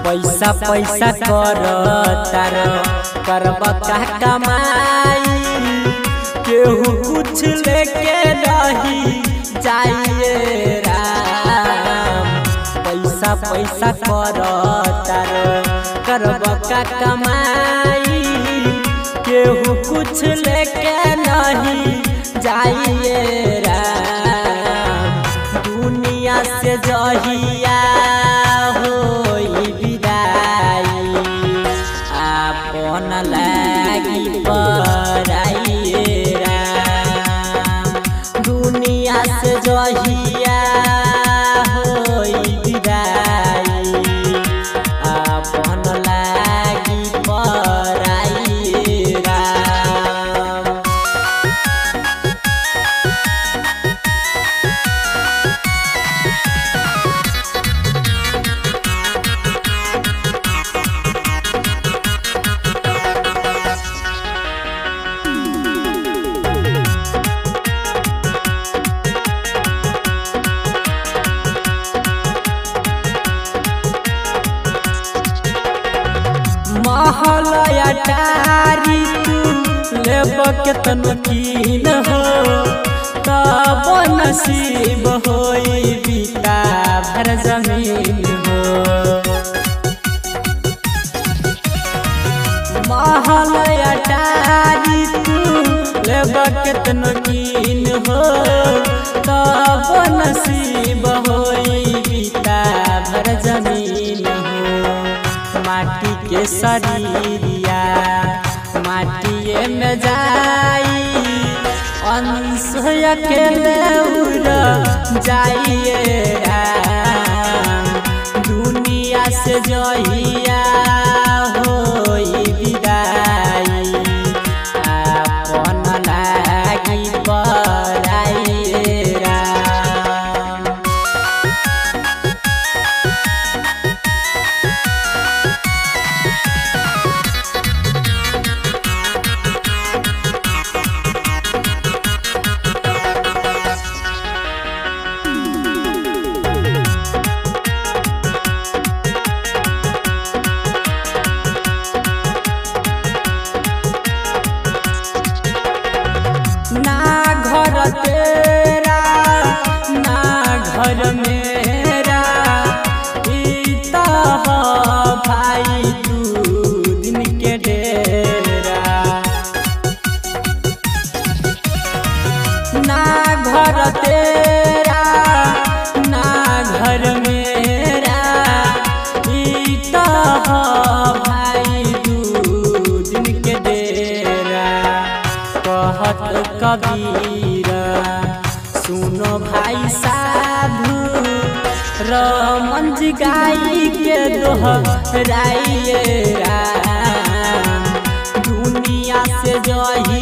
पैसा पैसा कर तार करब का कमाई केहू कुछ लेके नहीं जाइए राम। पैसा पैसा कर तार करब का कमाई केहू कुछ लेके नहीं जाइए राम। दुनिया से जहिया होई विदाई आपन लागी पराइए राम। दुनिया से जहिया होई विदाई आपन लागी पराइए राम। महलया टारी तू लेब केतन कीन हो तब नसीब होई बीता भर जमीन हो। महलया टारी तू लेब केतन कीन हो तब नसीब होई बीता भर जमीन हो। माटी के शरीरिया माटिए में जाई अंश अकेले उड़ जाइए राम। दुनिया से जहिया होई विदाई आपन लागी पराइए राम। ना घर तेरा ना घर मेरा इता भाई तू दिन के डेरा। ना घर तेरा ना घर मेरा इता भाई तू दिन के डेरा। कहत कबीर सुनो भाई साधु रमन जी गाई के दोहराइए राम। दुनिया से जही